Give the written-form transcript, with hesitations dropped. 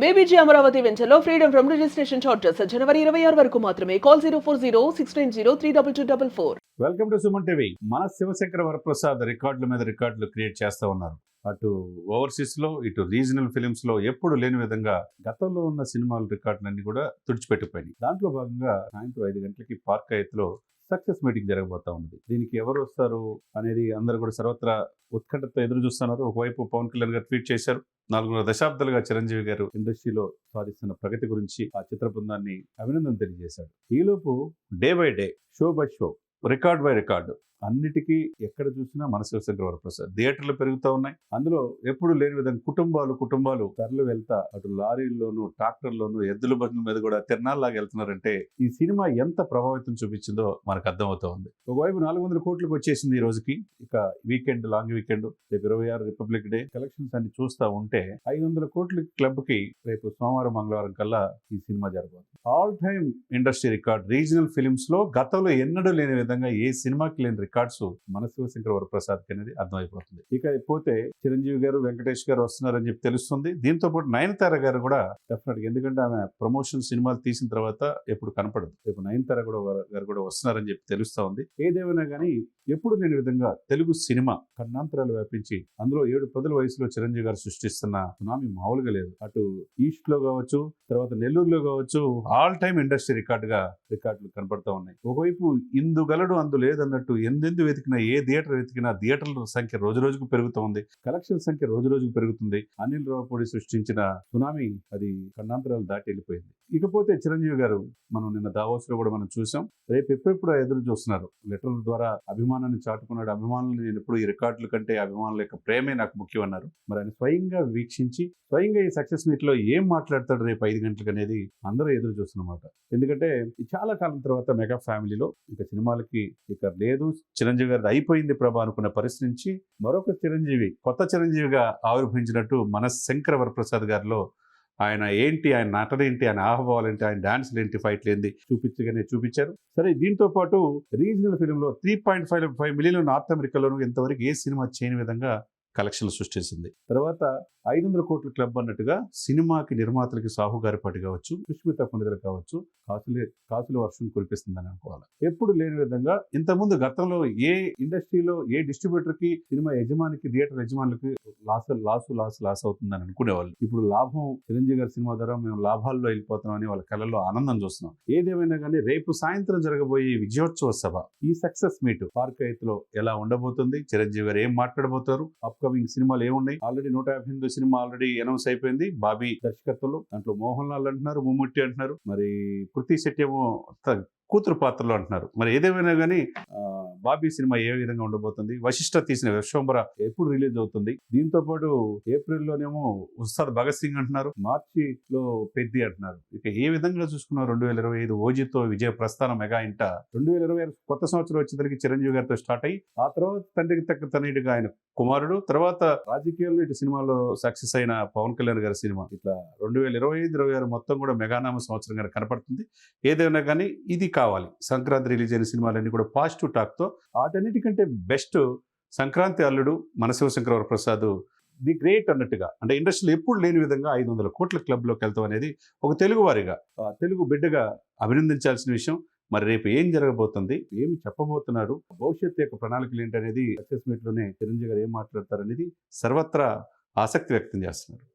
బేబీజీ అమరావతి వెంచర్లో freedom from registration charges జనవరి 26 వరకు మాత్రమే. Call 04069032244. Welcome to Suman TV. మన శివశంకర వరప్రసాద్ రికార్డుల మీద రికార్డులు క్రియేట్ చేస్తూ ఉన్నారు. అటు ఓవర్సీస్ లో, ఇటు రీజనల్ ఫిలిమ్స్ లో ఎప్పుడు లేని విధంగా గతంలో ఉన్న సినిమాల రికార్డులన్నీ కూడా తుడిచిపెట్టిపోయినాయి. దాంట్లో భాగంగా సాయంత్రం 5 గంటలకి పార్క్ లో సక్సెస్ మీటింగ్ జరగబోతా ఉంది. దీనికి ఎవరు వస్తారు అనేది అందరూ కూడా సర్వత్రా ఉత్కంఠతో ఎదురు చూస్తున్నారు. ఒకవైపు పవన్ కళ్యాణ్ గారు ట్వీట్ చేశారు. 4 దశాబ్దాలుగా చిరంజీవి గారు ఇండస్ట్రీలో సాధిస్తున్న ప్రగతి గురించి ఆ చిత్ర బృందాన్ని అభినందన తెలియజేశాడు. ఈలోపు day by day, show by show, record by record అన్నిటికీ ఎక్కడ చూసినా మన శివశంకర వరప్రసాద్. థియేటర్లు పెరుగుతూ ఉన్నాయి. అందులో ఎప్పుడు లేని విధంగా కుటుంబాలు తరలి వెళ్తా అటు లారీల్లోనూ, ట్రాక్టర్లోనూ, ఎద్దుల బండ్ల మీద కూడా తిరణాల్లాగా వెళ్తున్నారంటే ఈ సినిమా ఎంత ప్రభావితం చూపించిందో మనకు అర్థమవుతా ఉంది. ఒకవైపు 400 కోట్లకు వచ్చేసింది ఈ రోజుకి. ఇక వీకెండ్, లాంగ్ వీకెండ్, రేపు 26 రిపబ్లిక్ డే కలెక్షన్స్ అన్ని చూస్తూ ఉంటే 500 కోట్ల క్లబ్ కి రేపు సోమవారం, మంగళవారం కల్లా ఈ సినిమా జరగబోతుంది. All time industry record regional films లో గతంలో ఎన్నడూ లేని విధంగా ఏ సినిమాకి లేని రికార్డ్స్ మన శివశంకర వరప్రసాద్ అనేది అర్థమైపోతుంది. ఇక పోతే చిరంజీవి గారు, వెంకటేష్ గారు వస్తున్నారని చెప్పి తెలుస్తుంది. దీంతో పాటు నయనతార గారు కూడా డెఫినెట్ గా, ఎందుకంటే ఆమె ప్రమోషన్ సినిమాలు తీసిన తర్వాత ఎప్పుడు కనపడదు. రేపు నయనతార గారు కూడా వస్తున్నారని చెప్పి తెలుస్తా ఉంది. ఏదేమైనా కానీ ఎప్పుడు లేని విధంగా తెలుగు సినిమా కన్నాంతరాలు వ్యాపించి అందులో 7 పదుల వయసులో చిరంజీవి గారు సృష్టిస్తున్న సునామీ మామూలుగా లేదు. అటు ఈస్ట్ లో కావచ్చు, తర్వాత నెల్లూరులో కావచ్చు, ఆల్ టైమ్ ఇండస్ట్రీ రికార్డులు కనపడతా ఉన్నాయి. ఒకవైపు ఇందు గలడు అందు లేదన్నట్టు ఎందెందు వెతికినా, ఏ థియేటర్ వెతికినా థియేటర్ల సంఖ్య రోజు రోజుకు పెరుగుతూ ఉంది. కలెక్షన్ సంఖ్య రోజు రోజుకు పెరుగుతుంది. అనిల్ రావుపూడి సృష్టించిన సునామీ అది కన్నాంతరాలు దాటి వెళ్ళిపోయింది. ఇకపోతే చిరంజీవి గారు మనం నిన్న దావోస్ లో కూడా మనం చూసాం. రేపు ఎప్పుడెప్పుడు ఎదురు చూస్తున్నారు. లెటర్ల ద్వారా అభిమానాన్ని చాటుకున్నాడు. అభిమానులు నేను ఎప్పుడు ఈ రికార్డుల కంటే అభిమానుల యొక్క ప్రేమే నాకు ముఖ్యం అన్నారు. మరి ఆయన స్వయంగా వీక్షించి స్వయంగా ఈ సక్సెస్ మీట్ లో ఏం మాట్లాడతాడు రేపు 5 గంటలకు అనేది అందరూ ఎదురు చూస్తున్నమాట. ఎందుకంటే చాలా కాలం తర్వాత మెగా ఫ్యామిలీలో ఇక సినిమాలకి ఇక లేదు, చిరంజీవి గారిది అయిపోయింది ప్రభా అనుకున్న పరిస్థితి నుంచి మరొక చిరంజీవి, కొత్త చిరంజీవిగా ఆవిర్భవించినట్టు మన శంకర వరప్రసాద్ గారిలో ఆయన ఏంటి, ఆయన నటన ఏంటి, ఆయన ఆహ్వాలు ఏంటి, ఆయన డాన్స్లు ఏంటి, ఫైట్లు ఏంటి చూపించారు. సరే, దీంతో పాటు రీజనల్ ఫిలింలో 3.5 మిలియన్ నార్త్ అమెరికాలోనూ ఇంతవరకు ఏ సినిమా చేయని విధంగా కలెక్షన్లు సృష్టిస్తుంది. తర్వాత 500 కోట్ల క్లబ్ అన్నట్టుగా సినిమాకి నిర్మాతలకి సాహుగారిపాటి కావచ్చు, సుష్మిత కొనిదలు కావచ్చు, కాసుల వర్షం కురిపిస్తుందని అనుకోవాలి. ఎప్పుడు లేని విధంగా ఇంతకుముందు గతంలో ఏ ఇండస్ట్రీలో ఏ డిస్ట్రిబ్యూటర్కి, సినిమా యజమానికి, థియేటర్ యజమానులకి లాస్ అవుతుందని అనుకునేవాళ్ళు. ఇప్పుడు లాభం, చిరంజీవి గారి సినిమా ద్వారా మేము లాభాల్లో వెళ్ళిపోతున్నామని వాళ్ళ కళల్లో ఆనందం చూస్తున్నాం. ఏదేమైనా కానీ రేపు సాయంత్రం జరగబోయే విజయోత్సవ సభ, ఈ సక్సెస్ మీట్ పార్క్ లో ఎలా ఉండబోతుంది, చిరంజీవి గారు ఏం మాట్లాడబోతారు, అప్కమింగ్ సినిమాలు ఏమున్నాయి, ఆల్రెడీ 158 సినిమా ఆల్రెడీ అనౌన్స్ అయిపోయింది. బాబీ దర్శకత్వంలో. దాంట్లో మోహన్ లాల్ అంటున్నారు, మమ్ముట్టి అంటున్నారు, మరి కృతి శెట్టి ఏమో కూతురు పాత్రలో అంటున్నారు. మరి ఏదేమైనా కానీ బాబీ సినిమా ఏ విధంగా ఉండబోతుంది, వశిష్ఠ తీసిన విశ్వంబర ఎప్పుడు రిలీజ్ అవుతుంది, దీంతో పాటు ఏప్రిల్లోనేమో ఉస్తాద్ భగత్ సింగ్ అంటున్నారు, మార్చిలో పెద్ది అంటున్నారు. ఇక ఏ విధంగా చూసుకున్నా 2025 ఓజీతో విజయ ప్రస్థానం మెగా ఇంట 2026 కొత్త సంవత్సరం వచ్చేసరికి చిరంజీవి గారితో స్టార్ట్ అయ్యి ఆ తర్వాత తండ్రికి తగ్గ తనయుడిగా ఆయన కుమారుడు, తర్వాత రాజకీయాల్లో ఇటు సినిమాలో సక్సెస్ అయిన పవన్ కళ్యాణ్ గారి సినిమా, ఇట్లా 2025-26 మొత్తం కూడా మెగానామ సంవత్సరంగా కనపడుతుంది. ఏదైనా కానీ ఇది కావాలి. సంక్రాంతి రిలీజ్ అయిన సినిమాలన్నీ కూడా పాజిటివ్ టాక్తో, వాటన్నిటికంటే బెస్ట్ సంక్రాంతి అల్లుడు మన శివశంకర వరప్రసాద్ ది గ్రేట్ అన్నట్టుగా, అంటే ఇండస్ట్రీలో ఎప్పుడు లేని విధంగా 500 కోట్ల క్లబ్లోకి వెళ్తాం అనేది ఒక తెలుగు వారిగా, తెలుగు బిడ్డగా అభినందించాల్సిన విషయం. మరి రేపు ఏం జరగబోతుంది, ఏమి చెప్పబోతున్నారు, భవిష్యత్తు యొక్క ప్రణాళికలు ఏంటనేది సక్సెస్ మీట్ లోనే చిరంజీవి గారు ఏం మాట్లాడతారనేది సర్వత్రా ఆసక్తి వ్యక్తం చేస్తున్నారు.